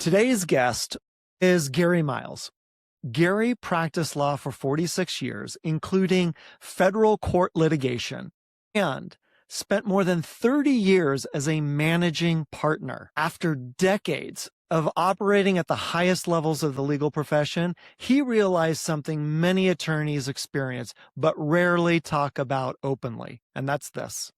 Today's guest is Gary Miles. Gary practiced law for 46 years, including federal court litigation, and spent more than 30 years as a managing partner. After decades of operating at the highest levels of the legal profession, he realized something many attorneys experience but rarely talk about openly, and that's this.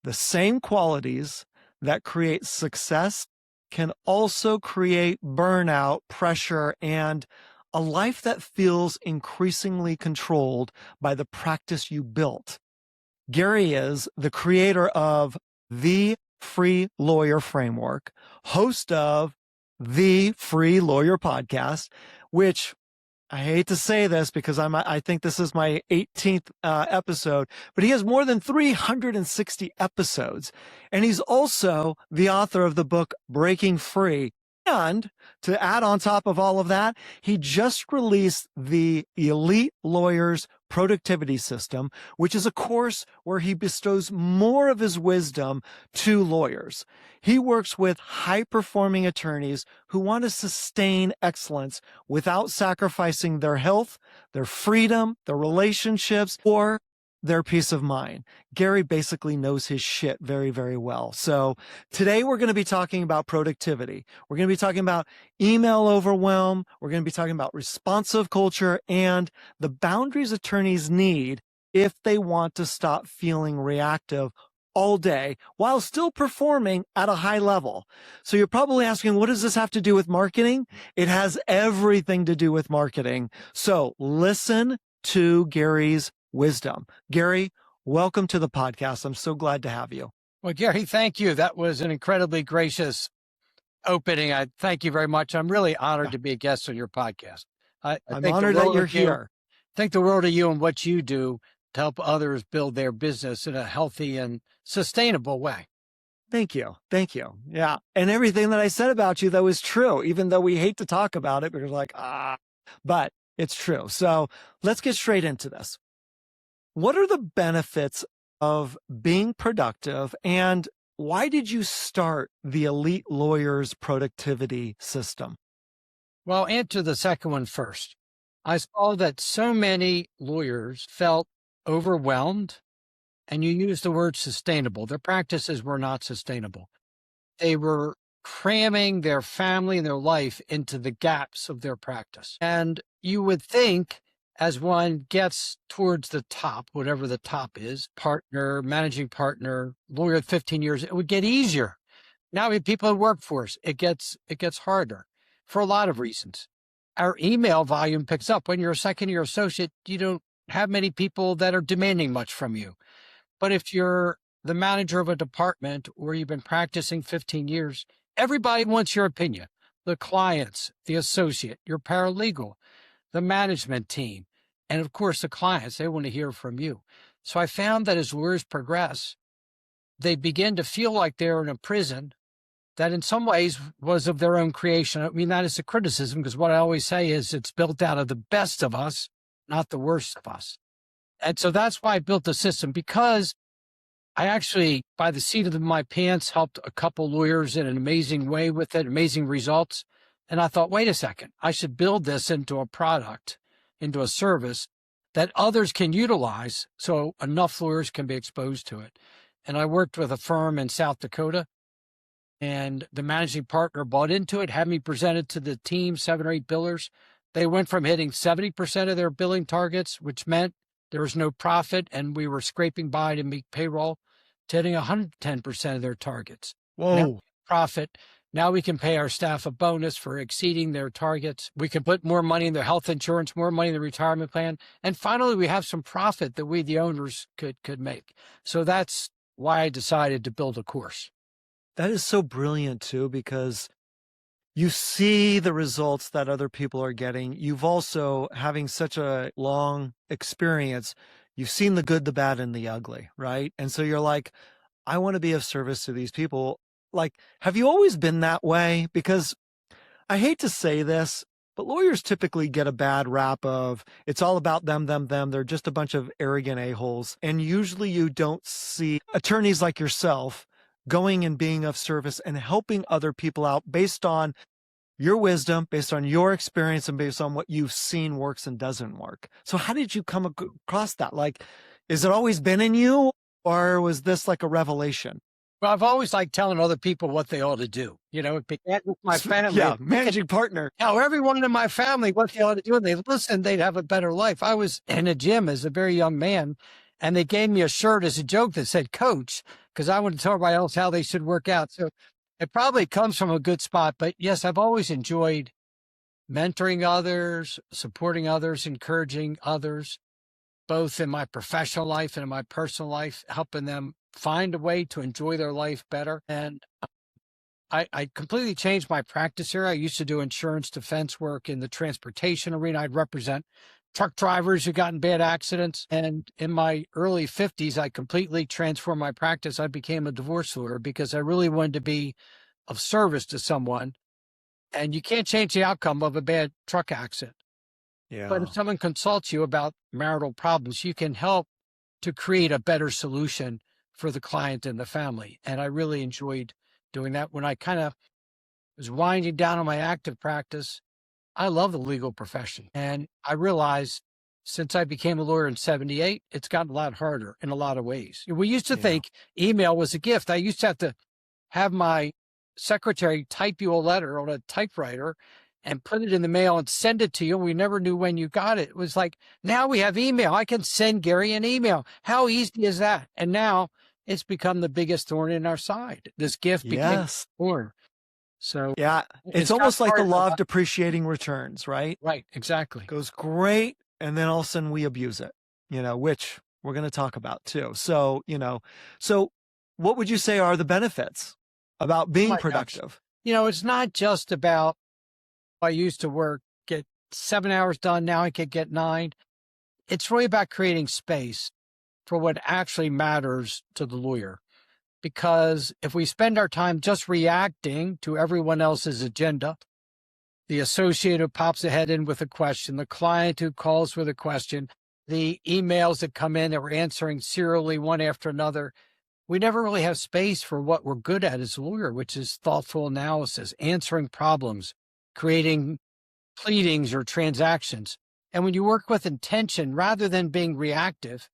The same qualities that create success can also create burnout, pressure, and a life that feels increasingly controlled by the practice you built. Gary is the creator of the Free Lawyer Framework, host of the Free Lawyer Podcast, which I hate to say this because I think this is my 18th episode, but he has more than 360 episodes. And he's also the author of the book Breaking Free. And to add on top of all of that, he just released the Elite Lawyers Productivity System, which is a course where he bestows more of his wisdom to lawyers. He works with high-performing attorneys who want to sustain excellence without sacrificing their health, their freedom, their relationships, or their peace of mind. Gary basically knows his shit very, very well. So today we're going to be talking about productivity. We're going to be talking about email overwhelm. We're going to be talking about responsive culture and the boundaries attorneys need if they want to stop feeling reactive all day while still performing at a high level. So you're probably asking, what does this have to do with marketing? It has everything to do with marketing. So listen to Gary's wisdom. Gary, welcome to the podcast. I'm so glad to have you. Well, Gary, thank you. That was an incredibly gracious opening. I thank you very much. I'm really honored to be a guest on your podcast. I'm honored that you're here. Think the world of you and what you do to help others build their business in a healthy and sustainable way. Thank you. Thank you. Yeah. And everything that I said about you, though, is true, even though we hate to talk about it because but it's true. So let's get straight into this. What are the benefits of being productive, and why did you start the Elite Lawyers Productivity System? Well, I'll answer the second one first. I saw that so many lawyers felt overwhelmed, and you used the word sustainable. Their practices were not sustainable. They were cramming their family and their life into the gaps of their practice. And you would think, as one gets towards the top, whatever the top is, partner, managing partner, lawyer 15 years, it would get easier. Now we have people in the workforce, it gets harder for a lot of reasons. Our email volume picks up. When you're a second-year associate, you don't have many people that are demanding much from you. But if you're the manager of a department or you've been practicing 15 years, everybody wants your opinion. The clients, the associate, your paralegal, the management team, and of course the clients, they want to hear from you. So I found that as lawyers progress, they begin to feel like they're in a prison that in some ways was of their own creation. I mean that as a criticism, because what I always say is it's built out of the best of us, not the worst of us. And so that's why I built the system, because I actually, by the seat of my pants, helped a couple lawyers in an amazing way with it, amazing results. And I thought, wait a second, I should build this into a product, into a service that others can utilize so enough lawyers can be exposed to it. And I worked with a firm in South Dakota, and the managing partner bought into it, had me present it to the team, 7 or 8 billers. They went from hitting 70% of their billing targets, which meant there was no profit and we were scraping by to meet payroll, to hitting 110% of their targets. Whoa. Now, profit. Now we can pay our staff a bonus for exceeding their targets. We can put more money in their health insurance, more money in the retirement plan. And finally, we have some profit that we, the owners, could make. So that's why I decided to build a course. That is so brilliant, too, because you see the results that other people are getting. You've also, having such a long experience, you've seen the good, the bad, and the ugly, right? And so you're like, I want to be of service to these people. Like, have you always been that way? Because I hate to say this, but lawyers typically get a bad rap of it's all about them. They're just a bunch of arrogant a-holes. And usually you don't see attorneys like yourself going and being of service and helping other people out based on your wisdom, based on your experience, and based on what you've seen works and doesn't work. So how did you come across that? Like, is it always been in you, or was this like a revelation? Well, I've always liked telling other people what they ought to do. It began with my family. Yeah, managing partner. Tell everyone in my family what they ought to do, and they listen, they'd have a better life. I was in a gym as a very young man, and they gave me a shirt as a joke that said coach, because I wanted to tell everybody else how they should work out. So it probably comes from a good spot. But yes, I've always enjoyed mentoring others, supporting others, encouraging others, both in my professional life and in my personal life, helping them find a way to enjoy their life better. And I completely changed my practice here. I used to do insurance defense work in the transportation arena. I'd represent truck drivers who got in bad accidents. And in my early 50s, I completely transformed my practice. I became a divorce lawyer because I really wanted to be of service to someone. And you can't change the outcome of a bad truck accident. But Yeah. if someone consults you about marital problems, you can help to create a better solution for the client and the family. And I really enjoyed doing that. When I kind of was winding down on my active practice, I love the legal profession. And I realized since I became a lawyer in 78, it's gotten a lot harder in a lot of ways. We used to Yeah. think email was a gift. I used to have to have my secretary type you a letter on a typewriter and put it in the mail and send it to you. We never knew when you got it. It was like, now we have email. I can send Gary an email. How easy is that? And now it's become the biggest thorn in our side. This gift became Yes. a thorn. So Yeah. It's got almost like the harder. law of depreciating returns, right? Right, exactly. Goes great, and then all of a sudden we abuse it, which we're going to talk about too. So, so what would you say are the benefits about Oh being my gosh. productive? It's not just about, I used to work, get 7 hours done. Now I could get 9. It's really about creating space for what actually matters to the lawyer. Because if we spend our time just reacting to everyone else's agenda, the associate who pops ahead in with a question, the client who calls with a question, the emails that come in that we're answering serially one after another, we never really have space for what we're good at as a lawyer, which is thoughtful analysis, answering problems, creating pleadings or transactions. And when you work with intention rather than being reactive,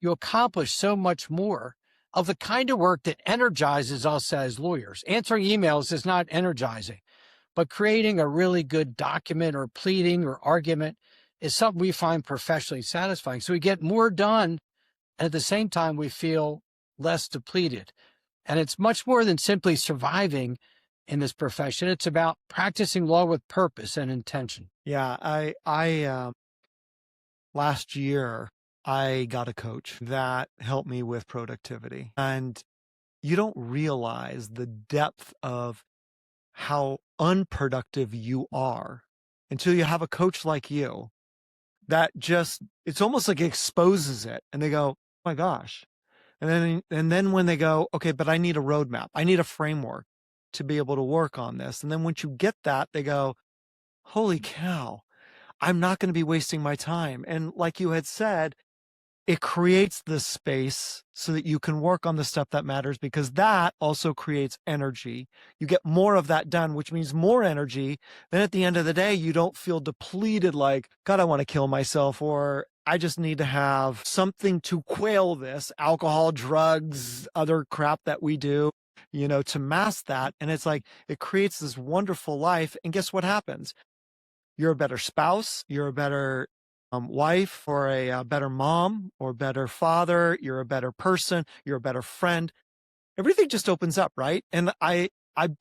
you accomplish so much more of the kind of work that energizes us as lawyers. Answering emails is not energizing, but creating a really good document or pleading or argument is something we find professionally satisfying. So we get more done, and at the same time, we feel less depleted. And it's much more than simply surviving in this profession. It's about practicing law with purpose and intention. Yeah. Last year, I got a coach that helped me with productivity. And you don't realize the depth of how unproductive you are until you have a coach like you that it's almost like exposes it. And they go, oh my gosh. And then when they go, okay, but I need a roadmap, I need a framework to be able to work on this. And then once you get that, they go, holy cow, I'm not going to be wasting my time. And like you had said, it creates this space so that you can work on the stuff that matters, because that also creates energy. You get more of that done, which means more energy. Then at the end of the day, you don't feel depleted like, God, I want to kill myself, or I just need to have something to quail this alcohol, drugs, other crap that we do, to mask that. And it's like, it creates this wonderful life. And guess what happens? You're a better spouse. You're a better wife, or a better mom, or better father. You're a better person. You're a better friend. Everything just opens up, right? And I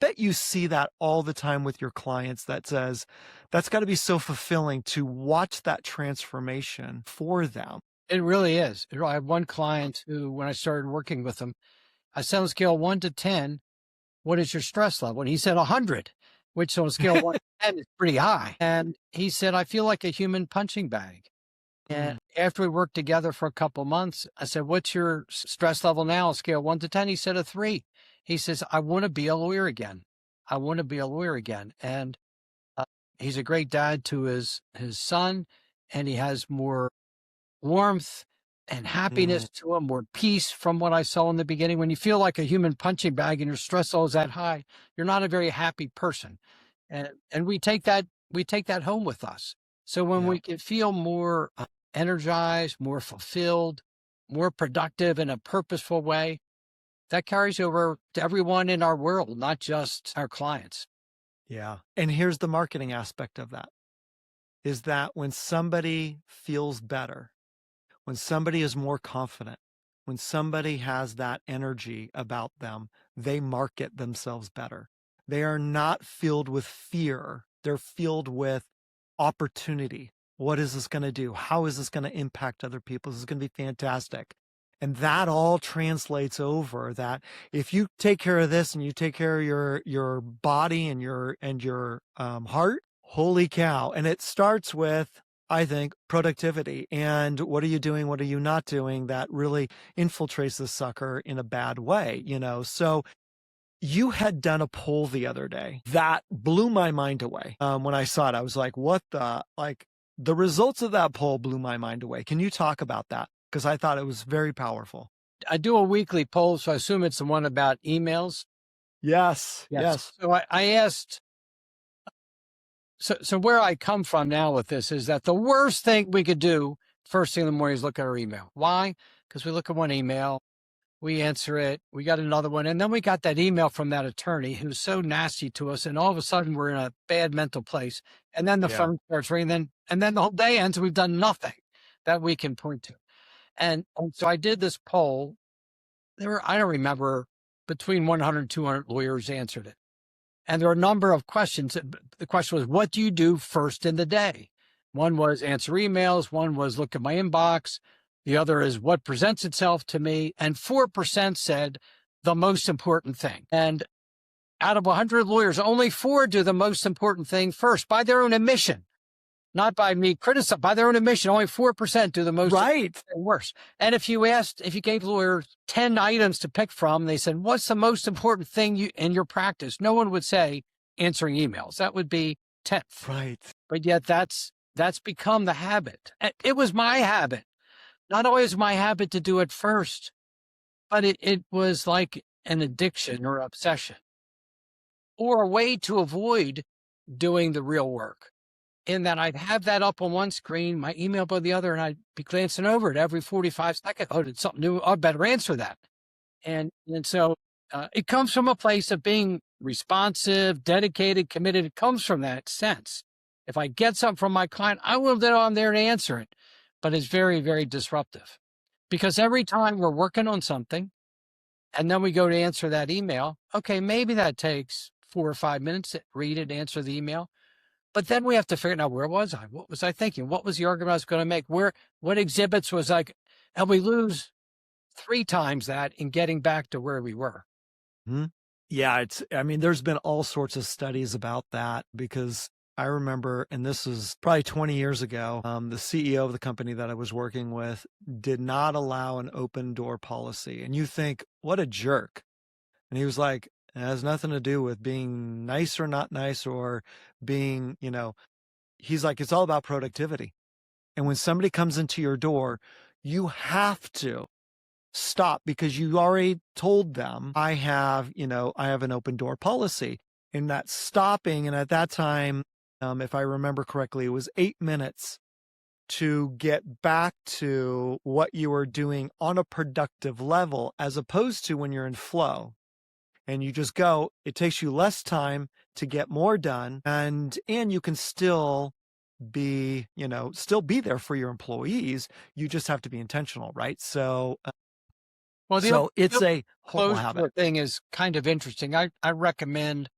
bet you see that all the time with your clients. That says that's got to be so fulfilling to watch that transformation for them. It really is. I have one client who, when I started working with him, I said on a scale of 1 to 10, what is your stress level? And he said 100, which on a scale of 1 to 10 is pretty high. And he said, I feel like a human punching bag. And after we worked together for a couple of months, I said, what's your stress level now? A scale of 1 to 10. He said a 3. He says, I want to be a lawyer again. I want to be a lawyer again. And he's a great dad to his son, and he has more warmth and happiness to him, more peace from what I saw in the beginning. When you feel like a human punching bag and your stress level is that high, you're not a very happy person. And we take that home with us. So when Yeah. we can feel more energized, more fulfilled, more productive in a purposeful way, that carries over to everyone in our world, not just our clients. Yeah. And here's the marketing aspect of that is that when somebody feels better, when somebody is more confident, when somebody has that energy about them, they market themselves better. They are not filled with fear. They're filled with opportunity. What is this going to do? How is this going to impact other people? This is going to be fantastic. And that all translates over that if you take care of this and you take care of your body and your heart, holy cow. And it starts with, I think, productivity. And what are you doing? What are you not doing that really infiltrates the sucker in a bad way? So you had done a poll the other day that blew my mind away. When I saw it, I was like, what the results of that poll blew my mind away. Can you talk about that? Because I thought it was very powerful. I do a weekly poll, so I assume it's the one about emails. Yes. Yes. Yes. So I asked, so where I come from now with this is that the worst thing we could do first thing in the morning is look at our email. Why? Because we look at one email, we answer it, we got another one, and then we got that email from that attorney who's so nasty to us, and all of a sudden we're in a bad mental place. And then the Yeah. phone starts ringing, and then the whole day ends, and we've done nothing that we can point to. And so I did this poll. There were, I don't remember, between 100 and 200 lawyers answered it. And there were a number of questions. The question was, what do you do first in the day? One was answer emails. One was look at my inbox. The other is what presents itself to me. And 4% said the most important thing. And out of 100 lawyers, only 4 do the most important thing first by their own admission, not by me criticizing, by their own admission. Only 4% do the most Right. worse. And if you gave lawyers 10 items to pick from, they said, what's the most important thing in your practice? No one would say answering emails. That would be 10th. Right. But yet that's become the habit. It was my habit. Not always my habit to do it first, but it was like an addiction or obsession or a way to avoid doing the real work. In that I'd have that up on one screen, my email by the other, and I'd be glancing over it every 45 seconds. Oh, did something new? I better answer that. And so it comes from a place of being responsive, dedicated, committed. It comes from that sense. If I get something from my client, I will know I'm there to answer it. But it's very, very disruptive because every time we're working on something and then we go to answer that email, okay, maybe that takes 4 or 5 minutes to read it, answer the email. But then we have to figure out, where was I? What was I thinking? What was the argument I was going to make? What exhibits was I? And we lose 3 times that in getting back to where we were. Mm-hmm. Yeah, there's been all sorts of studies about that because I remember, and this is probably 20 years ago, the CEO of the company that I was working with did not allow an open door policy. And you think, what a jerk. And he was like, it has nothing to do with being nice or not nice or being, he's like, it's all about productivity. And when somebody comes into your door, you have to stop because you already told them, I have an open door policy. And that stopping. And at that time, if I remember correctly, it was 8 minutes to get back to what you were doing on a productive level, as opposed to when you're in flow and you just go, it takes you less time to get more done. And you can still be there for your employees. You just have to be intentional, right? So, it's a horrible habit. Thing is kind of interesting. I recommend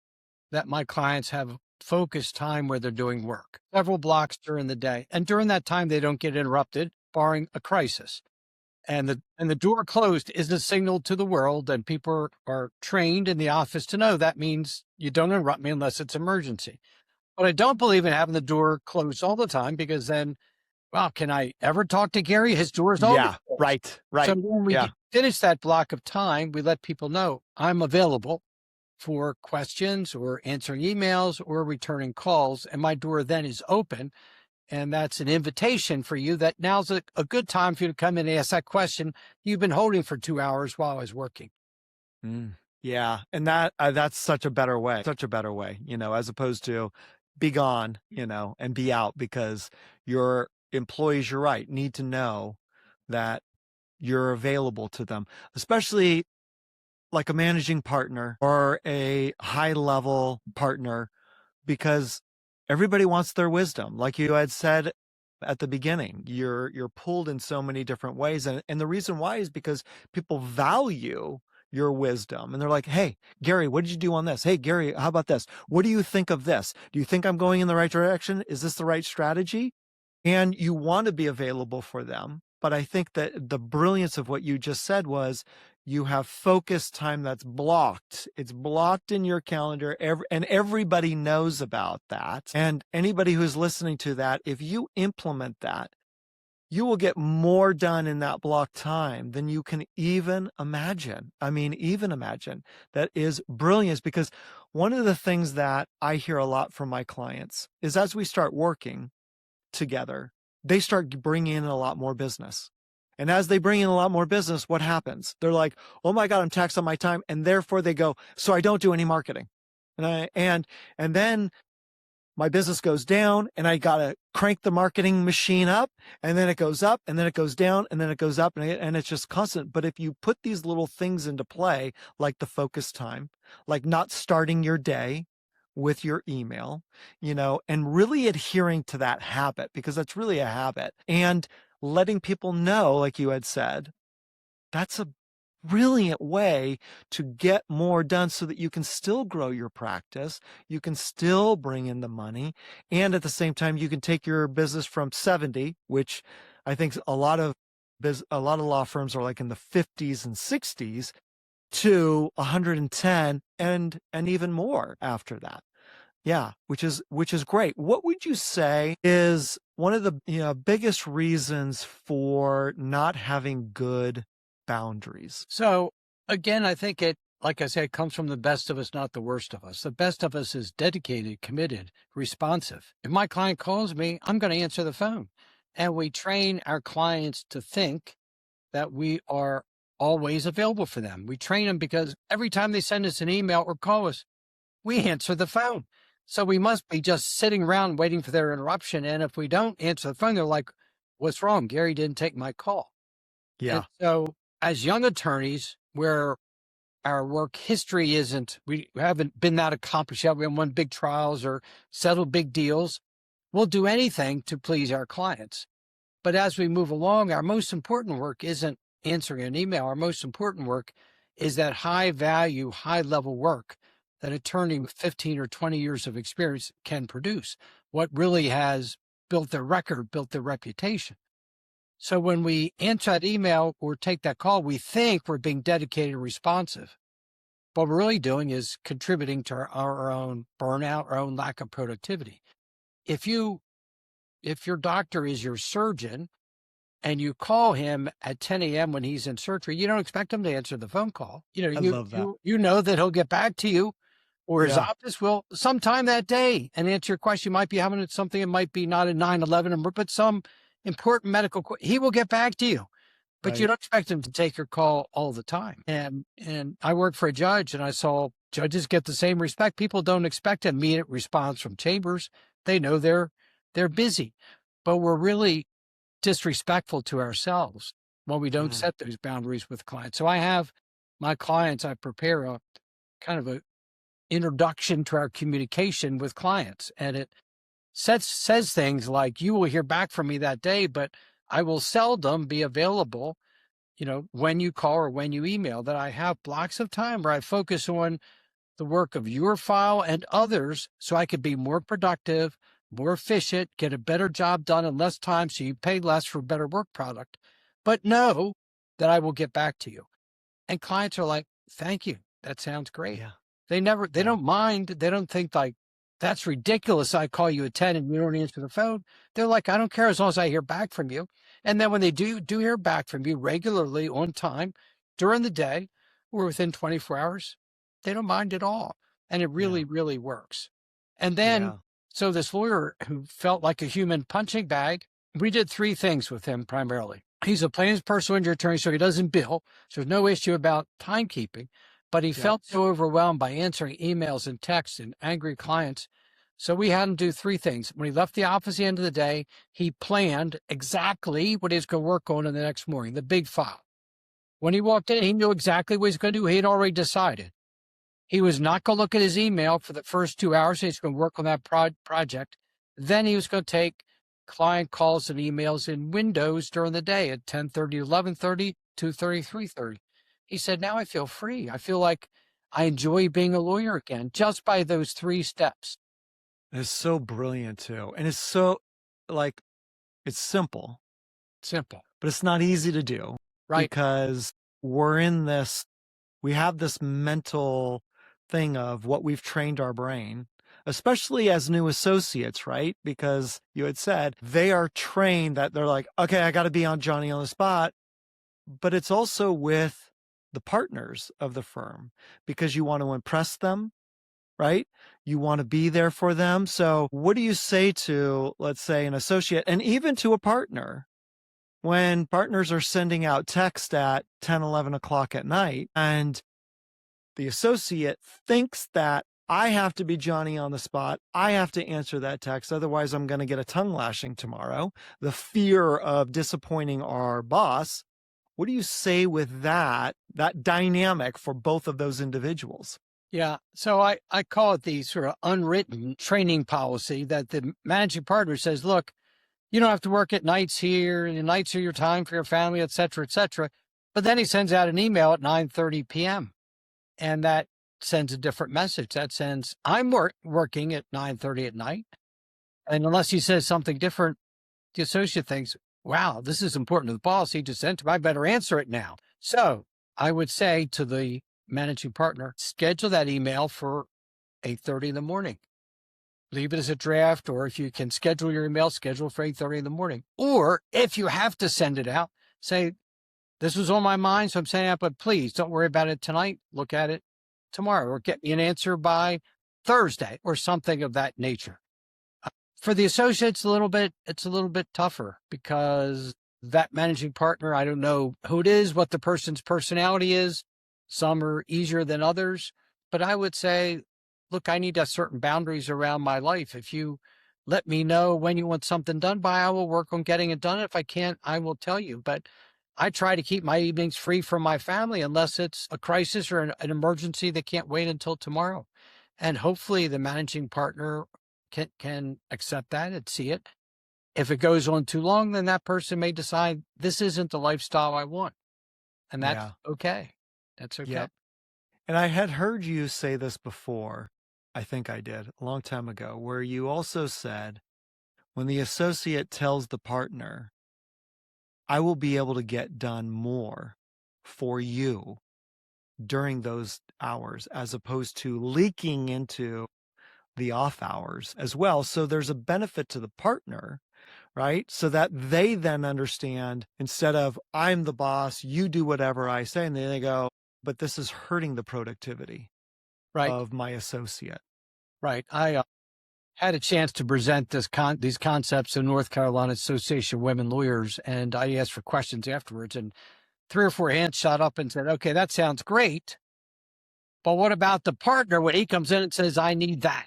that my clients have focused time where they're doing work, several blocks during the day. And during that time, they don't get interrupted, barring a crisis. And the door closed is a signal to the world, and people are trained in the office to know that means you don't interrupt me unless it's emergency. But I don't believe in having the door closed all the time because then, wow, can I ever talk to Gary? His door is always closed. Right. So when we finish that block of time, we let people know I'm available for questions or answering emails or returning calls. And my door then is open. And that's an invitation for you that now's a good time for you to come in and ask that question you've been holding for 2 hours while I was working. Yeah, and that's such a better way, as opposed to be gone, and be out, because your employees, you're right, need to know that you're available to them, especially like a managing partner or a high level partner, because everybody wants their wisdom. Like you had said at the beginning, you're pulled in so many different ways. And the reason why is because people value your wisdom. And they're like, hey, Gary, what did you do on this? Hey, Gary, how about this? What do you think of this? Do you think I'm going in the right direction? Is this the right strategy? And you want to be available for them. But I think that the brilliance of what you just said was you have focused time that's blocked. It's blocked in your calendar, and everybody knows about that. And anybody who's listening to that, if you implement that, you will get more done in that block time than you can even imagine. I mean, even imagine. That is brilliance, because one of the things that I hear a lot from my clients is as we start working together, they start bringing in a lot more business. And as they bring in a lot more business, what happens? They're like, oh my God, I'm taxed on my time. And therefore they go, so I don't do any marketing. And then my business goes down and I got to crank the marketing machine up, and then it goes up, and then it goes down, and then it goes up, and it's just constant. But if you put these little things into play, like the focus time, like not starting your day with your email, and really adhering to that habit, because that's really a habit, and letting people know, like you had said, that's a brilliant way to get more done so that you can still grow your practice, you can still bring in the money, and at the same time you can take your business from 70, which I think a lot of law firms are like in the 50s and 60s, to 110 and even more after that. Yeah, which is great. What would you say is one of the biggest reasons for not having good boundaries? So again, I think it, like I said, comes from the best of us, not the worst of us. The best of us is dedicated, committed, responsive. If my client calls me, I'm going to answer the phone. And we train our clients to think that we are always available for them. We train them because every time they send us an email or call us, we answer the phone. So we must be just sitting around waiting for their interruption. And if we don't answer the phone, they're like, what's wrong? Gary didn't take my call. Yeah. And so as young attorneys, where our work history isn't, we haven't been that accomplished yet, we haven't won big trials or settled big deals, we'll do anything to please our clients. But as we move along, our most important work isn't answering an email. Our most important work is that high value, high level work that an attorney with 15 or 20 years of experience can produce. What really has built their record, built their reputation. So when we answer that email or take that call, we think we're being dedicated and responsive. What we're really doing is contributing to our own burnout, our own lack of productivity. If your doctor is your surgeon and you call him at 10 a.m. when he's in surgery, you don't expect him to answer the phone call. I love that. You know that he'll get back to you, or his Yeah. office will sometime that day and answer your question. You might be having something, it might be not a 9/11, but some important medical, he will get back to you. But Right. you don't expect him to take your call all the time. And I worked for a judge, and I saw judges get the same respect. People don't expect an immediate response from chambers. They know they're busy, but we're really disrespectful to ourselves when we don't set those boundaries with clients. So I have my clients, I prepare a kind of a introduction to our communication with clients, and it says things like, you will hear back from me that day, but I will seldom be available, when you call or when you email. That I have blocks of time where I focus on the work of your file and others, so I could be more productive, more efficient, get a better job done in less time, so you pay less for a better work product. But know that I will get back to you. And clients are like, thank you. That sounds great. Yeah. They don't mind. They don't think like, that's ridiculous. I call you at 10 and you don't answer the phone. They're like, I don't care as long as I hear back from you. And then when they do hear back from you regularly on time during the day or within 24 hours, they don't mind at all. And it really, really works. And then, so this lawyer who felt like a human punching bag, we did three things with him primarily. He's a plaintiff's personal injury attorney, so he doesn't bill. So there's no issue about timekeeping. but he felt so overwhelmed by answering emails and texts and angry clients. So we had him do three things. When he left the office at the end of the day, he planned exactly what he was going to work on in the next morning, the big file. When he walked in, he knew exactly what he was going to do. He had already decided. He was not going to look at his email for the first 2 hours. He's going to work on that project. Then he was going to take client calls and emails in windows during the day at 10:30, 11:30, 2:30, 3:30. He said, now I feel free. I feel like I enjoy being a lawyer again just by those 3 steps. It's so brilliant too. And it's so it's simple, but it's not easy to do. Right. Because we have this mental thing of what we've trained our brain, especially as new associates, right? Because you had said they are trained that they're like, okay, I got to be on Johnny on the spot. But it's also with the partners of the firm because you want to impress them, right? You want to be there for them. So what do you say to, let's say, an associate and even to a partner when partners are sending out text at 10, 11 o'clock at night and the associate thinks that I have to be Johnny on the spot. I have to answer that text. Otherwise, I'm going to get a tongue lashing tomorrow. The fear of disappointing our boss. What do you say with that dynamic for both of those individuals? Yeah. So I call it the sort of unwritten training policy that the managing partner says, look, you don't have to work at nights here, and nights are your time for your family, et cetera, et cetera. But then he sends out an email at 9:30 p.m. and that sends a different message. That sends, I'm working at 9:30 at night. And unless he says something different, the associate thinks, wow, this is important to the boss. He just sent him. I better answer it now. So I would say to the managing partner, schedule that email for 8:30 in the morning. Leave it as a draft, or if you can schedule your email, schedule for 8:30 in the morning. Or if you have to send it out, say, this was on my mind, so I'm sending it out, but please don't worry about it tonight. Look at it tomorrow, or get me an answer by Thursday, or something of that nature. For the associates, it's a little bit tougher because that managing partner, I don't know who it is, what the person's personality is. Some are easier than others, but I would say, look, I need to have certain boundaries around my life. If you let me know when you want something done by, I will work on getting it done. If I can't, I will tell you. But I try to keep my evenings free from my family unless it's a crisis or an emergency that can't wait until tomorrow. And hopefully the managing partner can accept that and see it. If it goes on too long, then that person may decide this isn't the lifestyle I want. And that's okay. That's okay. Yep. And I had heard you say this before. I think I did a long time ago, where you also said, when the associate tells the partner, I will be able to get done more for you during those hours, as opposed to leaking into the off hours as well. So there's a benefit to the partner, right? So that they then understand, instead of I'm the boss, you do whatever I say. And then they go, but this is hurting the productivity of my associate. Right. I had a chance to present these concepts in North Carolina Association of Women Lawyers, and I asked for questions afterwards, and 3 or 4 hands shot up and said, okay, that sounds great. But what about the partner when he comes in and says, I need that?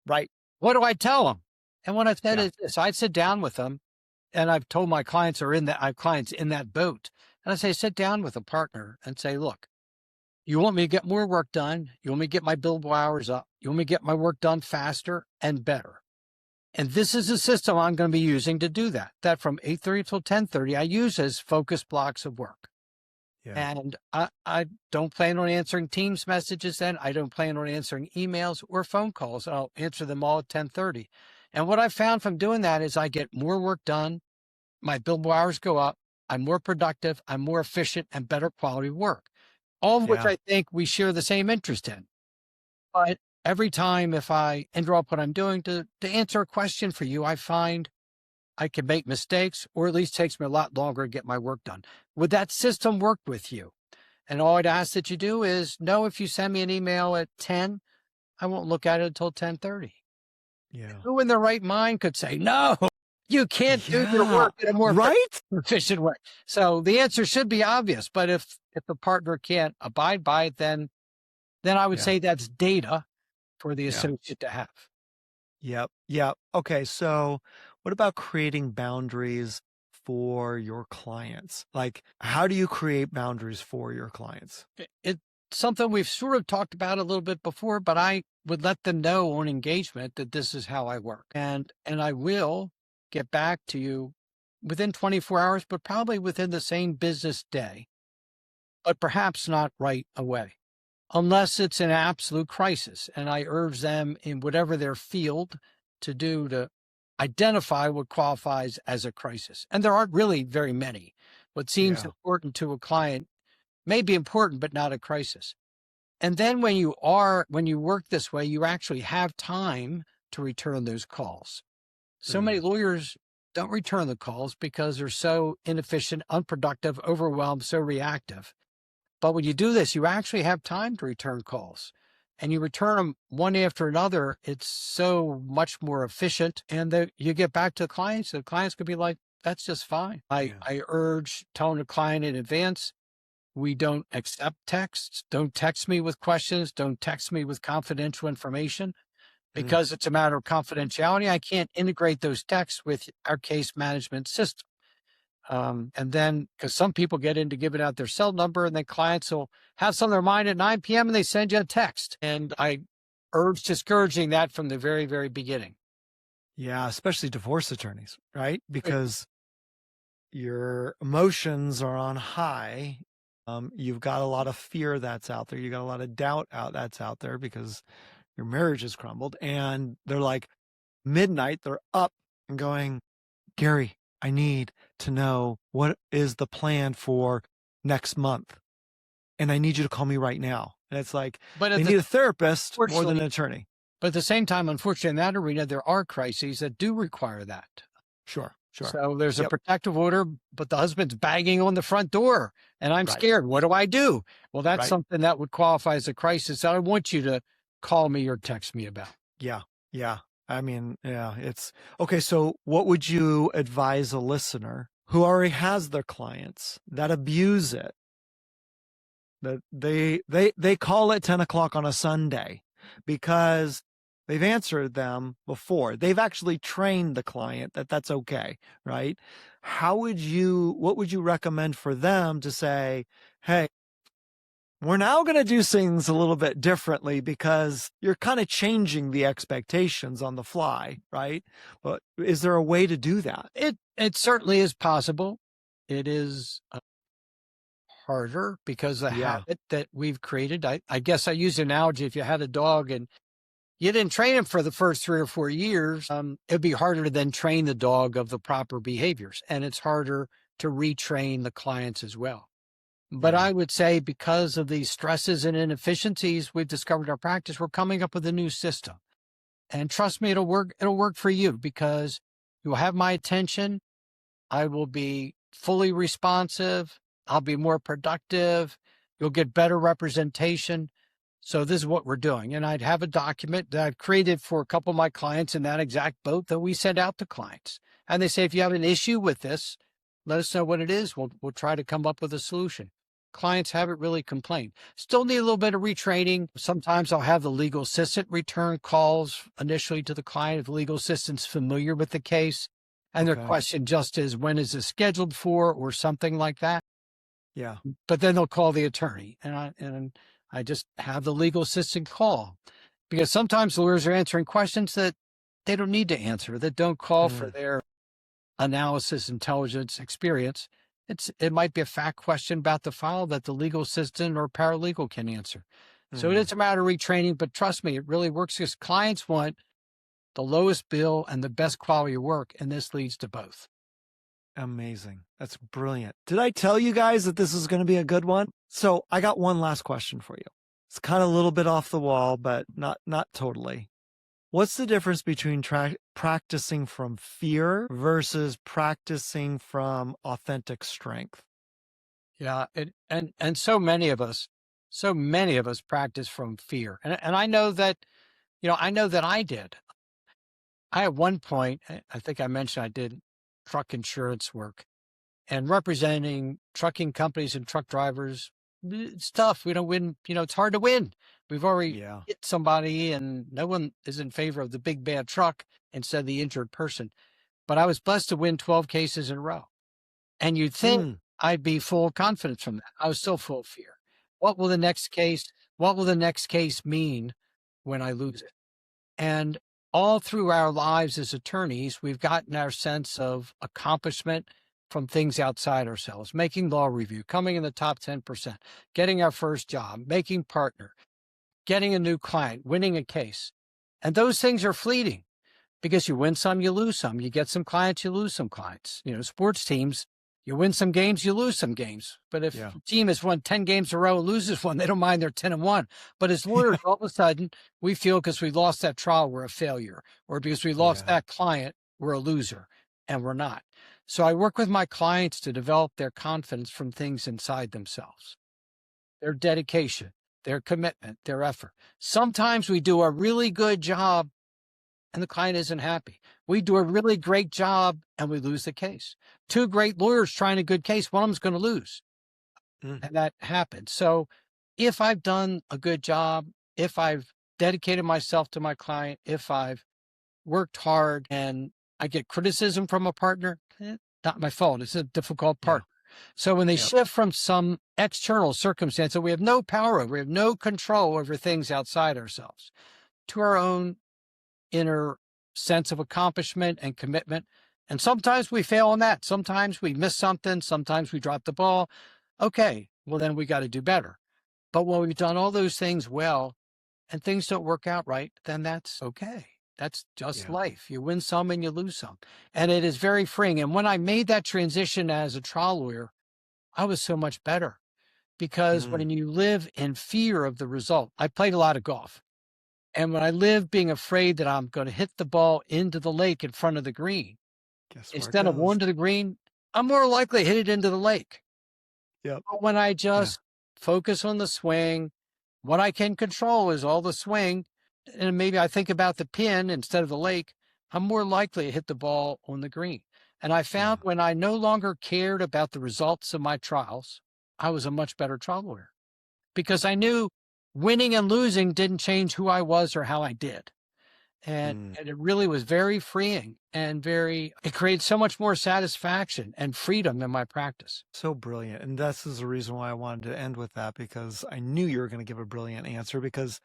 Right. What do I tell him? And what I've said is this: I'd sit down with them, and I've told my clients I have clients in that boat. And I say, sit down with a partner and say, look, you want me to get more work done? You want me to get my billable hours up? You want me to get my work done faster and better? And this is a system I'm going to be using to do that. That from 8:30 till 10:30, I use as focus blocks of work. Yeah. And I don't plan on answering Teams messages then. I don't plan on answering emails or phone calls. I'll answer them all at 10:30. And what I found from doing that is I get more work done. My billable hours go up. I'm more productive. I'm more efficient and better quality work. All of which I think we share the same interest in. But every time if I interrupt what I'm doing to answer a question for you, I find I can make mistakes, or at least takes me a lot longer to get my work done. Would that system work with you? And all I'd ask that you do is know if you send me an email at 10, I won't look at it until 10:30. Yeah. Who in their right mind could say, no, you can't do your work in a more efficient way? So the answer should be obvious. But if the partner can't abide by it, then then I would Yeah. say that's data for the Yeah. associate to have. Yep. Yep. Okay. So what about creating boundaries for your clients? Like, how do you create boundaries for your clients? It's something we've sort of talked about a little bit before, but I would let them know on engagement that this is how I work. And I will get back to you within 24 hours, but probably within the same business day, but perhaps not right away, unless it's an absolute crisis. And I urge them in whatever their field to do to identify what qualifies as a crisis. And there aren't really very many. What seems Yeah. important to a client may be important, but not a crisis. And then when you work this way, you actually have time to return those calls. So many Mm. lawyers don't return the calls because they're so inefficient, unproductive, overwhelmed, so reactive. But when you do this, you actually have time to return calls and you return them one after another. It's so much more efficient. And you get back to the clients. The clients could be like, that's just fine. Yeah. I urge telling the client in advance, we don't accept texts. Don't text me with questions. Don't text me with confidential information Mm. because it's a matter of confidentiality. I can't integrate those texts with our case management system. And then, because some people get into giving out their cell number, and then clients will have some on their mind at 9 p.m. and they send you a text. And I urge discouraging that from the very, very beginning. Yeah. Especially divorce attorneys, right? Right. Because your emotions are on high. You've got a lot of fear that's out there. You got a lot of doubt that's out there because your marriage has crumbled. And they're like midnight, they're up and going, Gary, I need to know what is the plan for next month. And I need you to call me right now. And it's like But they need a therapist more than unfortunately, an attorney. but at the same time, unfortunately, in that arena, there are crises that do require that. Sure. Sure. So there's a Yep. protective order, but the husband's banging on the front door and I'm Right. scared. What do I do? Well, that's Right. something that would qualify as a crisis that I want you to call me or text me about. Yeah. Yeah. I mean, yeah, it's okay. So what would you advise a listener who already has their clients that abuse it, that they call at 10 o'clock on a Sunday because they've answered them before. They've actually trained the client that that's okay, right? What would you recommend for them to say, hey, we're now going to do things a little bit differently because you're kind of changing the expectations on the fly, right? But is there a way to do that? It certainly is possible. It is harder because the Yeah. habit that we've created. I guess I use the analogy, if you had a dog and you didn't train him for the first 3 or 4 years, it'd be harder to then train the dog of the proper behaviors. And it's harder to retrain the clients as well. But Yeah. I would say because of these stresses and inefficiencies we've discovered in our practice, we're coming up with a new system. And trust me, it'll work. It'll work for you because you'll have my attention. I will be fully responsive. I'll be more productive. You'll get better representation. So this is what we're doing. And I'd have a document that I've created for a couple of my clients in that exact boat that we send out to clients. And they say, if you have an issue with this, let us know what it is. We'll try to come up with a solution. Clients haven't really complained. Still need a little bit of retraining. Sometimes I'll have the legal assistant return calls initially to the client if the legal assistant's familiar with the case. And their Okay. question just is, when is this scheduled for, or something like that. Yeah. But then they'll call the attorney, and I just have the legal assistant call, because sometimes lawyers are answering questions that they don't need to answer, that don't call for Mm. their analysis, intelligence, experience. It might be a fact question about the file that the legal assistant or paralegal can answer. So it Mm. is a matter of retraining, but trust me, it really works because clients want the lowest bill and the best quality of work, and this leads to both. Amazing. That's brilliant. Did I tell you guys that this is going to be a good one? So I got one last question for you. It's kind of a little bit off the wall, but not totally. What's the difference between practicing from fear versus practicing from authentic strength? Yeah, and so many of us practice from fear, and I know that, I know that I did. I at one point, I think I mentioned, I did truck insurance work and representing trucking companies and truck drivers It's tough. We don't win. It's hard to win. We've already Yeah. hit somebody, and no one is in favor of the big bad truck instead of the injured person. But I was blessed to win 12 cases in a row. And you'd think Mm. I'd be full of confidence from that. I was still full of fear. What will the next case, what will the next case mean when I lose it? And all through our lives as attorneys, we've gotten our sense of accomplishment from things outside ourselves, making law review, coming in the top 10%, getting our first job, making partner, getting a new client, winning a case. And those things are fleeting because you win some, you lose some. You get some clients, you lose some clients. Sports teams, you win some games, you lose some games. But if Yeah. a team has won 10 games in a row, loses one, they don't mind they're 10-1. But as lawyers, all of a sudden, we feel because we lost that trial, we're a failure, or because we lost Yeah. that client, we're a loser, and we're not. So I work with my clients to develop their confidence from things inside themselves, their dedication, their commitment, their effort. Sometimes we do a really good job and the client isn't happy. We do a really great job and we lose the case. Two great lawyers trying a good case, one of them's going to lose. Mm. And that happens. So if I've done a good job, if I've dedicated myself to my client, if I've worked hard and I get criticism from a partner, not my fault. It's a difficult Yeah. partner. So when they Yep. shift from some external circumstance that we have no power over, we have no control over things outside ourselves, to our own inner sense of accomplishment and commitment. And sometimes we fail on that. Sometimes we miss something. Sometimes we drop the ball. Okay, well, then we got to do better. But when we've done all those things well and things don't work out right, then that's okay. That's just Yeah. life. You win some and you lose some. And it is very freeing. And when I made that transition as a trial lawyer, I was so much better because Mm. when you live in fear of the result, I played a lot of golf. And when I live being afraid that I'm going to hit the ball into the lake in front of the green, Guess where it instead of goes. one to the green, I'm more likely to hit it into the lake. Yep. But when I Yeah. just focus on the swing, what I can control is all the swing. And maybe I think about the pin instead of the lake, I'm more likely to hit the ball on the green. And I Yeah. found when I no longer cared about the results of my trials, I was a much better trial lawyer because I knew winning and losing didn't change who I was or how I did. And, Mm. and it really was very freeing and it created so much more satisfaction and freedom in my practice. So brilliant. And this is the reason why I wanted to end with that, because I knew you were going to give a brilliant answer, because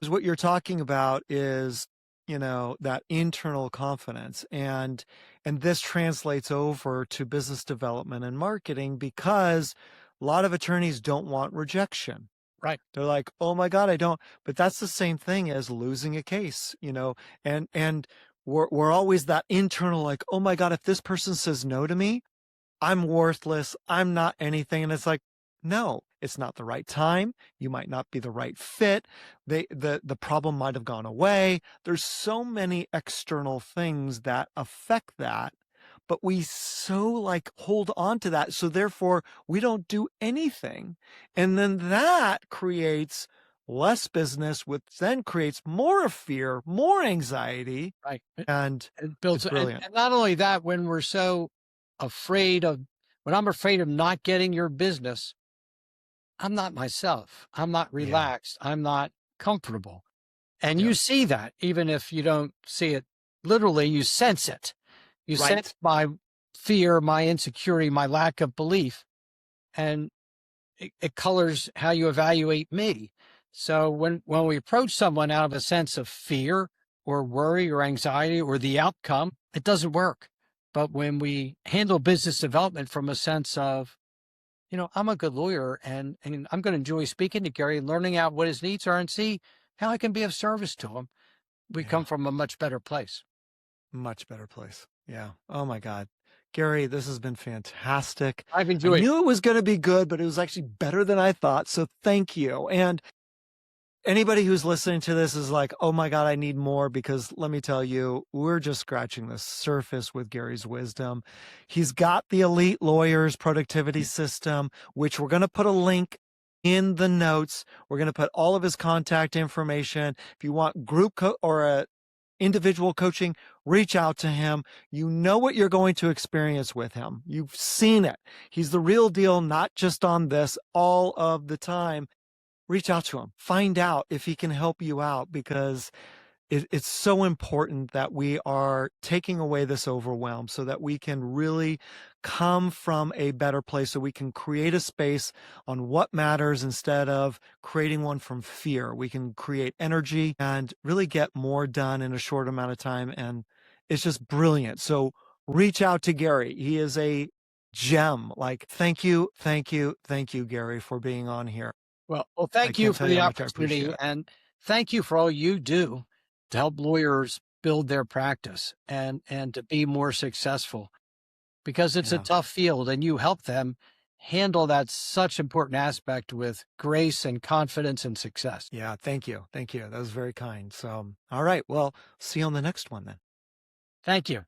what you're talking about is, that internal confidence, and this translates over to business development and marketing, because a lot of attorneys don't want rejection. Right. They're like, oh my God, I don't. But that's the same thing as losing a case, and we're always that internal, like, oh my God, if this person says no to me, I'm worthless. I'm not anything. And it's like, no, it's not the right time. You might not be the right fit. The problem might have gone away. There's so many external things that affect that, but we so like hold on to that. So therefore we don't do anything. And then that creates less business, which then creates more fear, more anxiety, Right. and It it's builds, brilliant. and not only that, when we're so afraid of, when I'm afraid of not getting your business, I'm not myself. I'm not Yeah. relaxed. I'm not comfortable. And you Yep. see that even if you don't see it literally, you sense it. You sense Right. my fear, my insecurity, my lack of belief. And it colors how you evaluate me. So when we approach someone out of a sense of fear or worry or anxiety or the outcome, it doesn't work. But when we handle business development from a sense of, I'm a good lawyer and I'm going to enjoy speaking to Gary and learning out what his needs are and see how I can be of service to him, we Yeah. come from a much better place. Much better place. Yeah. Oh my God. Gary, this has been fantastic. I've I enjoyed. knew it was going to be good, but it was actually better than I thought. So thank you. And anybody who's listening to this is like, oh my God, I need more, because let me tell you, we're just scratching the surface with Gary's wisdom. He's got the Elite Lawyers Productivity System, which we're going to put a link in the notes. We're going to put all of his contact information. If you want group or a individual coaching, reach out to him. You know what you're going to experience with him. You've seen it. He's the real deal, not just on this all of the time. Reach out to him. Find out if he can help you out, because it's so important that we are taking away this overwhelm so that we can really come from a better place, so we can create a space on what matters instead of creating one from fear. We can create energy and really get more done in a short amount of time. And it's just brilliant. So reach out to Gary. He is a gem. Like, thank you, Gary, for being on here. Well, I thank you can't for tell you the how much I appreciate opportunity, it. and thank you for all you do to help lawyers build their practice and to be more successful, because it's a Yeah. tough field and you help them handle that such important aspect with grace and confidence and success. Yeah, thank you. Thank you. That was very kind. So, all right. Well, see you on the next one then. Thank you.